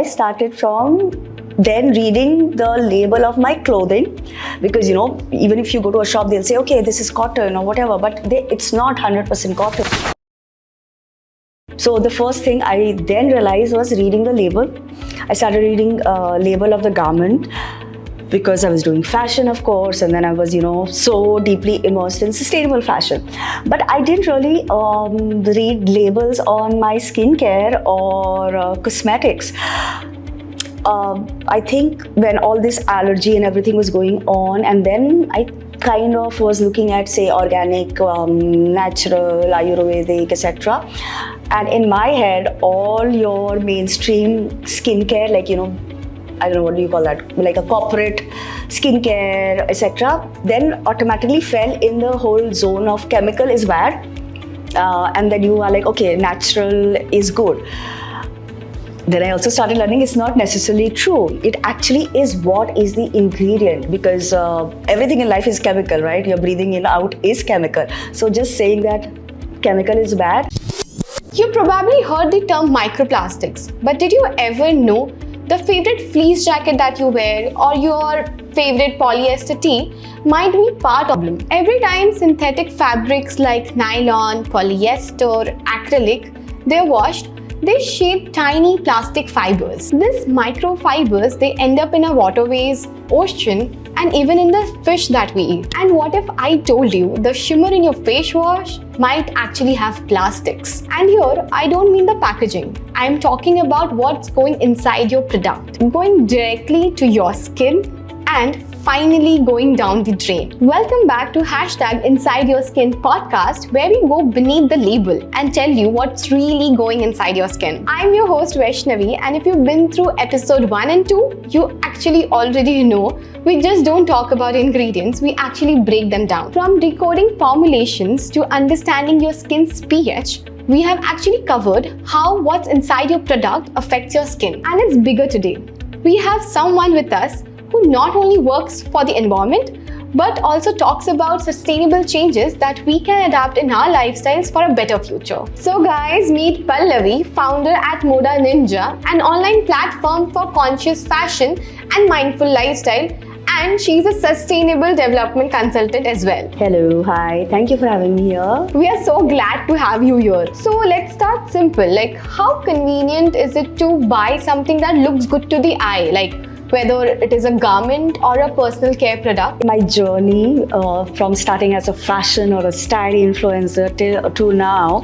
I started from then reading the label of my clothing, because even if you go to a shop, they'll say, okay, this is cotton or whatever, but it's not 100% cotton. So the first thing I then realized was reading the label. I started reading label of the garment, because I was doing fashion, of course, and then I was, so deeply immersed in sustainable fashion. But I didn't really read labels on my skincare or cosmetics. I think when all this allergy and everything was going on, and then I kind of was looking at, say, organic, natural, Ayurvedic, etc. And in my head, all your mainstream skincare, like, I don't know, what do you call that, like a corporate skincare, etc., then automatically fell in the whole zone of chemical is bad, and then you are like, okay, natural is good. Then I also started learning it's not necessarily true. It actually is what is the ingredient, because everything in life is chemical, right? You're breathing in, out is chemical. So just saying that chemical is bad. You probably heard the term microplastics, but did you ever know the favorite fleece jacket that you wear or your favorite polyester tee might be part of the problem? Every time synthetic fabrics like nylon, polyester, acrylic, they're washed, they shape tiny plastic fibers. These microfibers, they end up in our waterways, ocean, and even in the fish that we eat. And what if I told you the shimmer in your face wash might actually have plastics? And here, I don't mean the packaging. I'm talking about what's going inside your product, going directly to your skin and finally going down the drain. Welcome back to #Inside Your Skin podcast, where we go beneath the label and tell you what's really going inside your skin. I'm your host Vaishnavi, and if you've been through episode 1 and 2, you actually already know we just don't talk about ingredients, we actually break them down. From decoding formulations to understanding your skin's pH, we have actually covered how what's inside your product affects your skin. And it's bigger today. We have someone with us who not only works for the environment, but also talks about sustainable changes that we can adapt in our lifestyles for a better future. So guys, meet Pallavi, founder at Moda Ninja, an online platform for conscious fashion and mindful lifestyle, and she's a sustainable development consultant as well. Hello, hi, thank you for having me here. We are so glad to have you here. So let's start simple. Like, how convenient is it to buy something that looks good to the eye? Like, whether it is a garment or a personal care product? My journey from starting as a fashion or a style influencer to now,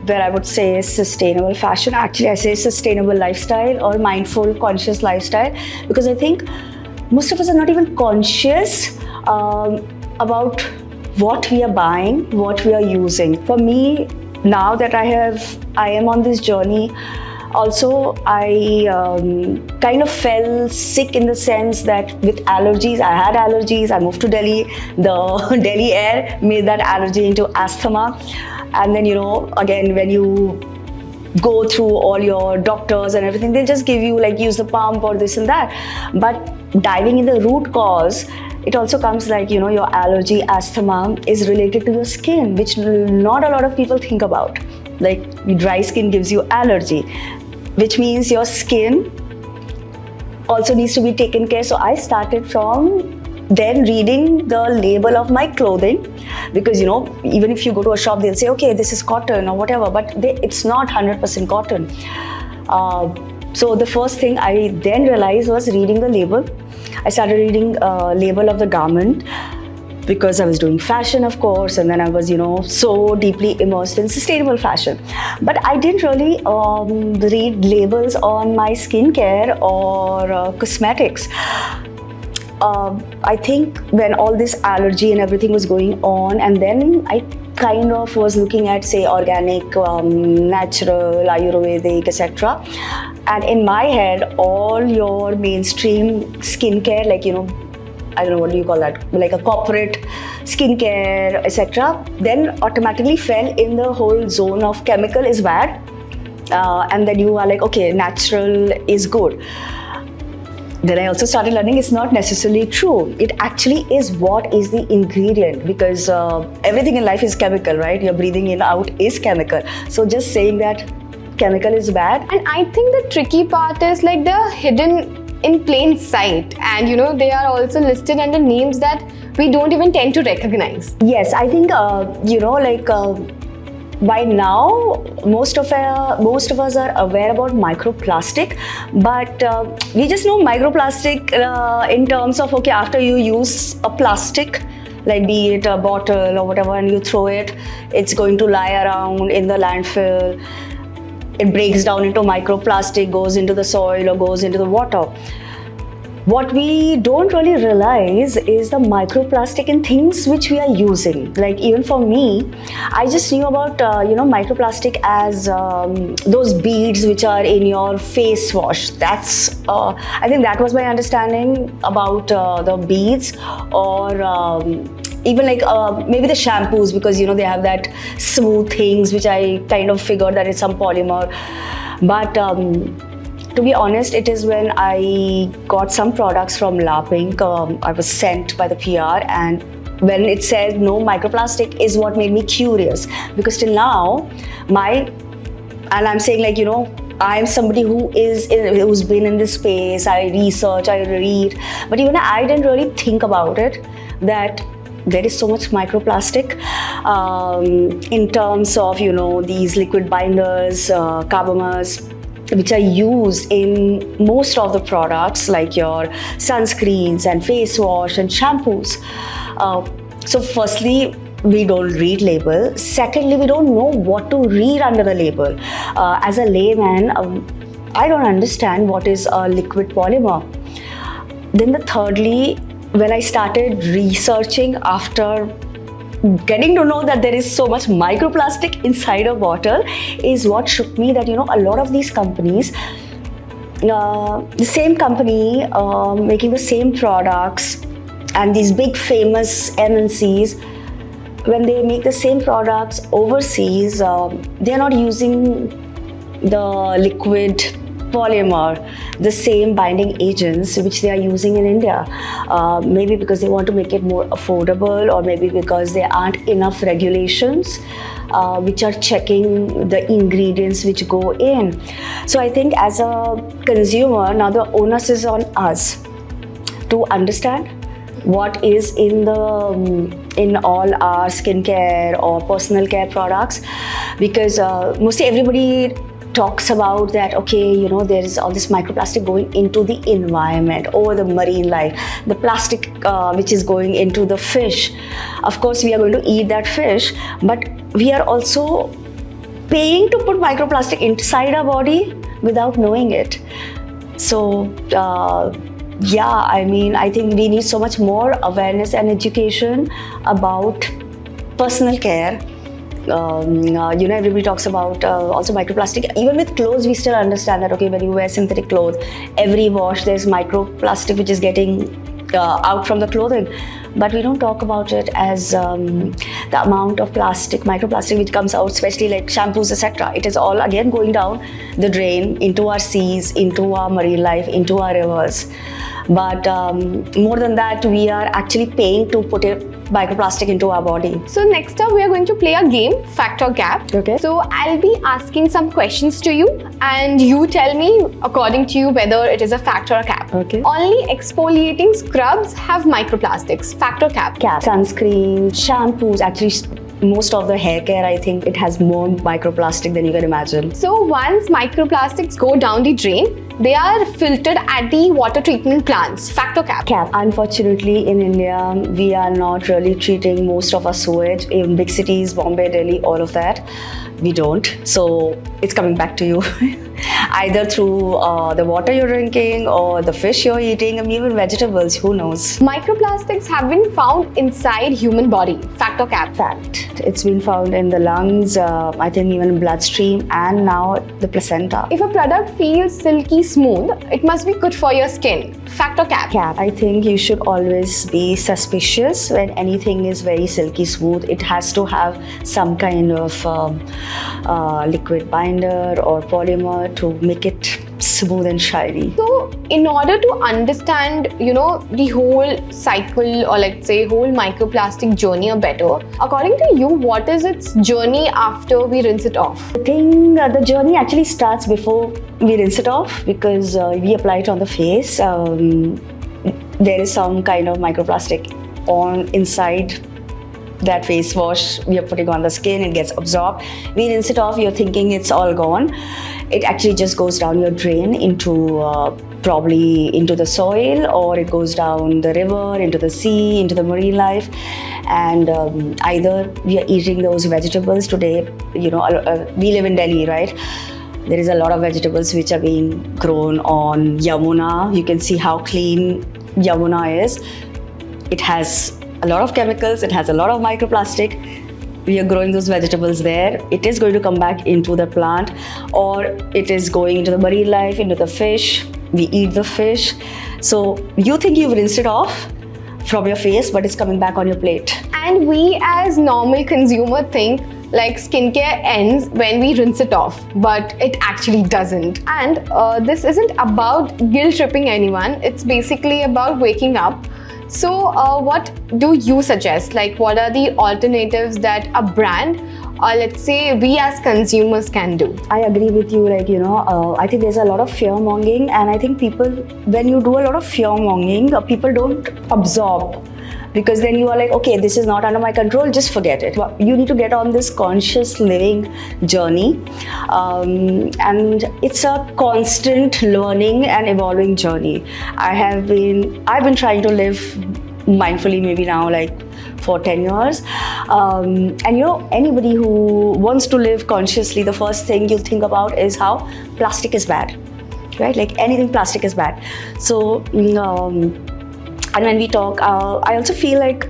where I would say sustainable fashion. Actually, I say sustainable lifestyle or mindful, conscious lifestyle, because I think most of us are not even conscious about what we are buying, what we are using. For me, now that I am on this journey, also, I kind of fell sick in the sense that with allergies, I had allergies. I moved to Delhi. The Delhi air made that allergy into asthma. And then, again, when you go through all your doctors and everything, they'll just give you like, use the pump or this and that. But diving in the root cause, it also comes like, your allergy, asthma is related to your skin, which not a lot of people think about. Like, dry skin gives you allergy, which means your skin also needs to be taken care. So I started from then reading the label of my clothing, because even if you go to a shop, they'll say, okay, this is cotton or whatever, but it's not 100% cotton. So the first thing I then realized was reading the label. I started reading label of the garment, because I was doing fashion, of course, and then I was, so deeply immersed in sustainable fashion. But I didn't really read labels on my skincare or cosmetics. I think when all this allergy and everything was going on, and then I kind of was looking at, say, organic, natural, Ayurvedic, etc. And in my head, all your mainstream skincare, like, I don't know, what do you call that, like a corporate skincare, etc., then automatically fell in the whole zone of chemical is bad, and then you are like, okay, natural is good. Then I also started learning it's not necessarily true. It actually is what is the ingredient, because everything in life is chemical, right? You're breathing in, out is chemical. So just saying that chemical is bad. And I think the tricky part is like they're hidden in plain sight, and they are also listed under names that we don't even tend to recognize. Yes, I think by now most of us are aware about microplastic, but we just know microplastic in terms of, okay, after you use a plastic, like be it a bottle or whatever, and you throw it, it's going to lie around in the landfill. It breaks down into microplastic, goes into the soil or goes into the water. What we don't really realize is the microplastic in things which we are using. Like even for me, I just knew about microplastic as those beads which are in your face wash. That's I think that was my understanding about the beads, or even like maybe the shampoos, because they have that smooth things which I kind of figured that it's some polymer. But to be honest, it is when I got some products from La Pink, I was sent by the PR, and when it said no microplastic is what made me curious, because till now and I'm saying like, I'm somebody who's been in this space. I research, I read, but even I didn't really think about it, that there is so much microplastic in terms of these liquid binders, carbomers, which are used in most of the products like your sunscreens and face wash and shampoos. So firstly, we don't read label. Secondly, we don't know what to read under the label. As a layman, I don't understand what is a liquid polymer. Then thirdly, when I started researching after getting to know that there is so much microplastic inside a bottle, is what shook me, that a lot of these companies, the same company making the same products, and these big famous MNCs, when they make the same products overseas, they're not using the liquid polymer, the same binding agents which they are using in India. Maybe because they want to make it more affordable, or maybe because there aren't enough regulations which are checking the ingredients which go in. So I think as a consumer, now the onus is on us to understand what is in all our skincare or personal care products, because mostly everybody talks about that, okay, there is all this microplastic going into the environment or the marine life, the plastic which is going into the fish. Of course, we are going to eat that fish, but we are also paying to put microplastic inside our body without knowing it. So I think we need so much more awareness and education about personal care. Everybody talks about also microplastic. Even with clothes, we still understand that, okay, when you wear synthetic clothes, every wash there's microplastic which is getting out from the clothing. But we don't talk about it as the amount of microplastic which comes out, especially like shampoos, etc. It is all again going down the drain into our seas, into our marine life, into our rivers. But more than that, we are actually paying to put microplastic into our body. So next up, we are going to play a game, Fact or Cap. Okay. So I'll be asking some questions to you, and you tell me, according to you, whether it is a fact or a cap. Okay. Only exfoliating scrubs have microplastics. Fact or cap? Cap. Sunscreen, shampoos, actually most of the hair care, I think it has more microplastic than you can imagine. So once microplastics go down the drain, they are filtered at the water treatment plants. Fact or cap? Cap. Unfortunately, in India, we are not really treating most of our sewage. In big cities, Bombay, Delhi, all of that, we don't. So it's coming back to you. Either through the water you're drinking or the fish you're eating, and even vegetables, who knows. Microplastics have been found inside human body. Fact or cap? Fact. It's been found in the lungs, I think even bloodstream, and now the placenta. If a product feels silky smooth, it must be good for your skin. Fact or cap? Cap. I think you should always be suspicious when anything is very silky smooth. It has to have some kind of liquid binder or polymer to make it smooth and shiny. So, in order to understand, the whole cycle, or let's say whole microplastic journey a better, according to you, what is its journey after we rinse it off? I think the journey actually starts before we rinse it off, because we apply it on the face. There is some kind of microplastic on inside that face wash we are putting on the skin. It gets absorbed. We rinse it off, you're thinking it's all gone. It actually just goes down your drain into probably into the soil, or it goes down the river, into the sea, into the marine life. And either we are eating those vegetables today. We live in Delhi, right? There is a lot of vegetables which are being grown on Yamuna. You can see how clean Yamuna is. It has a lot of chemicals, it has a lot of microplastic. We are growing those vegetables there. It is going to come back into the plant, or it is going into the marine life, into the fish. We eat the fish. So you think you've rinsed it off from your face, but it's coming back on your plate. And we as normal consumer think like skincare ends when we rinse it off, but it actually doesn't. And this isn't about guilt tripping anyone. It's basically about waking up. So what do you suggest? Like, what are the alternatives that a brand, or let's say we as consumers, can do? I agree with you. I think there's a lot of fear mongering, and I think people, when you do a lot of fear mongering, people don't absorb. Because then you are like, okay, this is not under my control, just forget it. You need to get on this conscious living journey. And it's a constant learning and evolving journey. I've been trying to live mindfully maybe now like for 10 years. And anybody who wants to live consciously, the first thing you think about is how plastic is bad, right? Like anything plastic is bad. So, and when we talk, I also feel like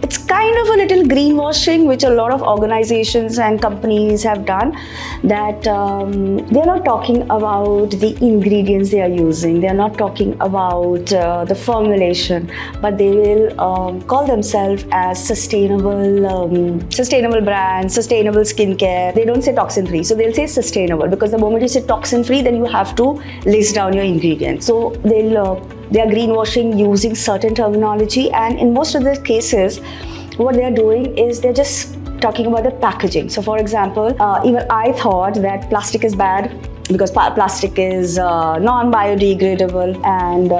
it's kind of a little greenwashing, which a lot of organizations and companies have done, that they're not talking about the ingredients they are using. They're not talking about the formulation, but they will call themselves as sustainable brand, sustainable skincare. They don't say toxin-free, so they'll say sustainable, because the moment you say toxin-free, then you have to list down your ingredients. So they are greenwashing using certain terminology, and in most of the cases, what they are doing is they're just talking about the packaging. So for example, even I thought that plastic is bad because plastic is non-biodegradable and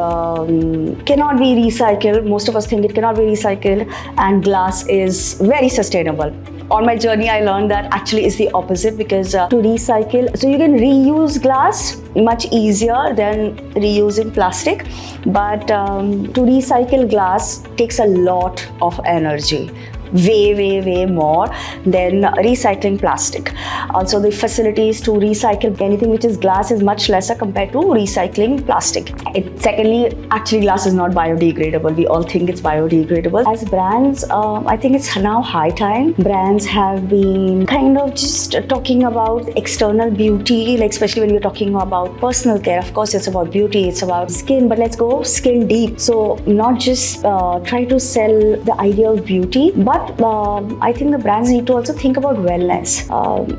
cannot be recycled. Most of us think it cannot be recycled, and glass is very sustainable. On my journey, I learned that actually is the opposite, because to recycle, so you can reuse glass much easier than reusing plastic, but to recycle glass takes a lot of energy. Way more than recycling plastic. Also, the facilities to recycle anything which is glass is much lesser compared to recycling plastic. Secondly, actually glass is not biodegradable. We all think it's biodegradable. As brands, I think it's now high time. Brands have been kind of just talking about external beauty, like especially when you're talking about personal care. Of course, it's about beauty, it's about skin, but let's go skin deep. So not just try to sell the idea of beauty, but I think the brands need to also think about wellness.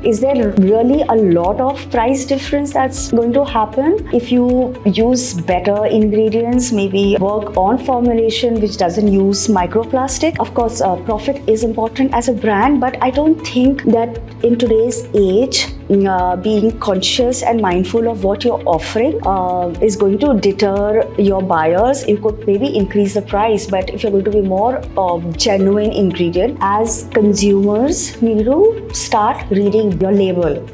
Is there really a lot of price difference that's going to happen if you use better ingredients, maybe work on formulation which doesn't use microplastic? Of course, profit is important as a brand, but I don't think that in today's age, being conscious and mindful of what you're offering is going to deter your buyers. You could maybe increase the price, but if you're going to be more genuine ingredient, as consumers, we need to start reading your label.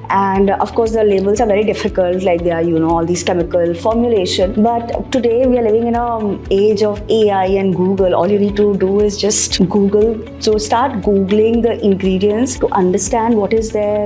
And of course, the labels are very difficult, like they are, all these chemical formulation. But today we are living in an age of AI and Google. All you need to do is just Google. So start Googling the ingredients to understand what is their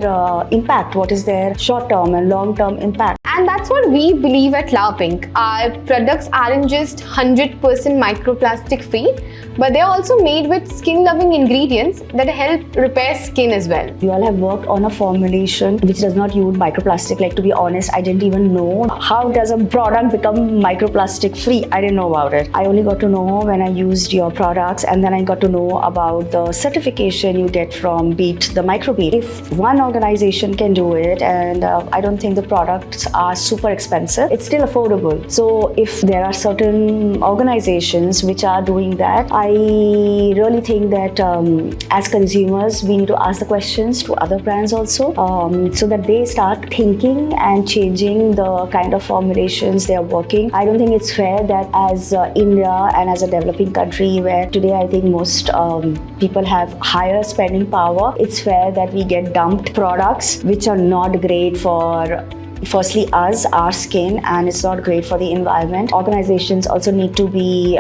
impact, what is their short-term and long-term impact. And that's what we believe at Love Pink. Our products aren't just 100% microplastic free, but they're also made with skin-loving ingredients that help repair skin as well. You all have worked on a formulation which does not use microplastic. Like, to be honest, I didn't even know how does a product become microplastic free. I didn't know about it. I only got to know when I used your products, and then I got to know about the certification you get from Beat the Microbeat. If one organization can do it, and I don't think the products are super expensive, it's still affordable. So if there are certain organizations which are doing that, I really think that as consumers, we need to ask the questions to other brands also, so that they start thinking and changing the kind of formulations they are working. I don't think it's fair that as India and as a developing country where today I think most people have higher spending power, it's fair that we get dumped products which are not great for firstly us, our skin, and it's not great for the environment. Organizations also need to be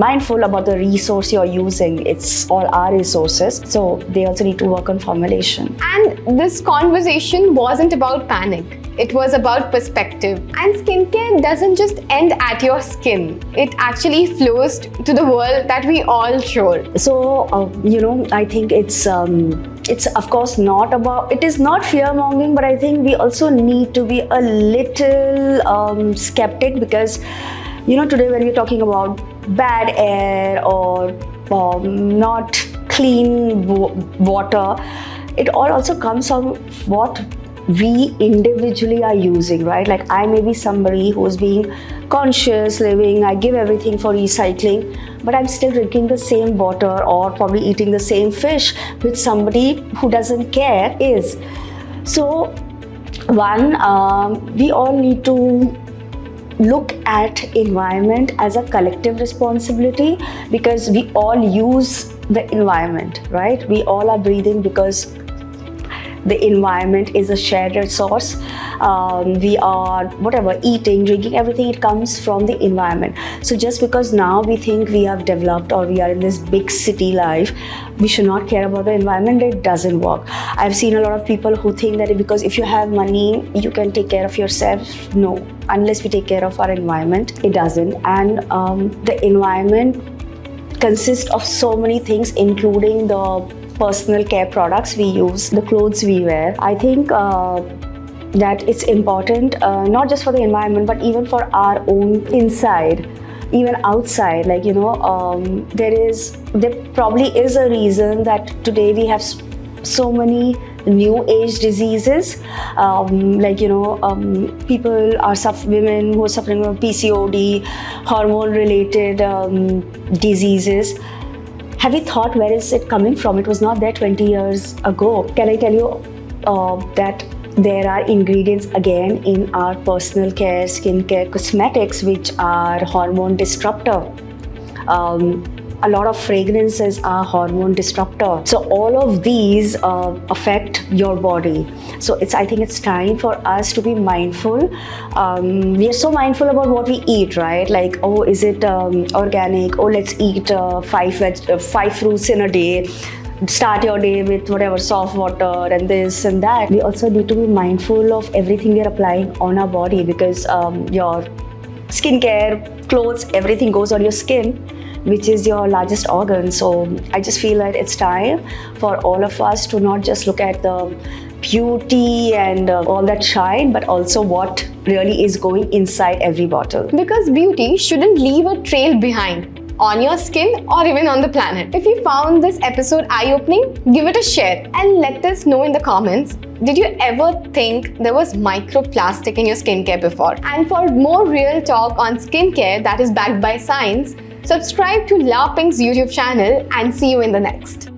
mindful about the resource you're using. It's all our resources, so they also need to work on formulation. And this conversation wasn't about panic. It was about perspective. And skincare doesn't just end at your skin. It actually flows to the world that we all share. So, I think it's of course not about, it is not fear-mongering, but I think we also need to be a little skeptic, because, today when we're talking about bad air or not clean water, it all also comes from what we individually are using, right? Like I may be somebody who's being conscious living, I give everything for recycling, but I'm still drinking the same water or probably eating the same fish which somebody who doesn't care is. So one, we all need to look at environment as a collective responsibility, because we all use the environment, right? We all are breathing because the environment is a shared resource. We are eating, drinking, everything, it comes from the environment. So just because now we think we have developed or we are in this big city life, we should not care about the environment. It doesn't work. I've seen a lot of people who think that because if you have money, you can take care of yourself. No, unless we take care of our environment, it doesn't. And the environment consists of so many things, including the personal care products we use, the clothes we wear. I think that it's important, not just for the environment, but even for our own inside, even outside. Like, there probably is a reason that today we have so many new age diseases, people are women who are suffering from PCOD, hormone related diseases. Have you thought where is it coming from? It was not there 20 years ago. Can I tell you that there are ingredients again in our personal care, skincare, cosmetics which are hormone disruptor. A lot of fragrances are hormone disruptor. So all of these affect your body. So I think it's time for us to be mindful. We are so mindful about what we eat, right? Like, oh, is it organic? Oh, let's eat 5 fruits in a day. Start your day with whatever soft water and this and that. We also need to be mindful of everything we are applying on our body, because your skincare, clothes, everything goes on your skin, which is your largest organ. So I just feel that it's time for all of us to not just look at the beauty and all that shine, but also what really is going inside every bottle. Because beauty shouldn't leave a trail behind on your skin or even on the planet. If you found this episode eye-opening, give it a share and let us know in the comments. Did you ever think there was microplastic in your skincare before? And for more real talk on skincare that is backed by science, subscribe to La Pink's YouTube channel and see you in the next.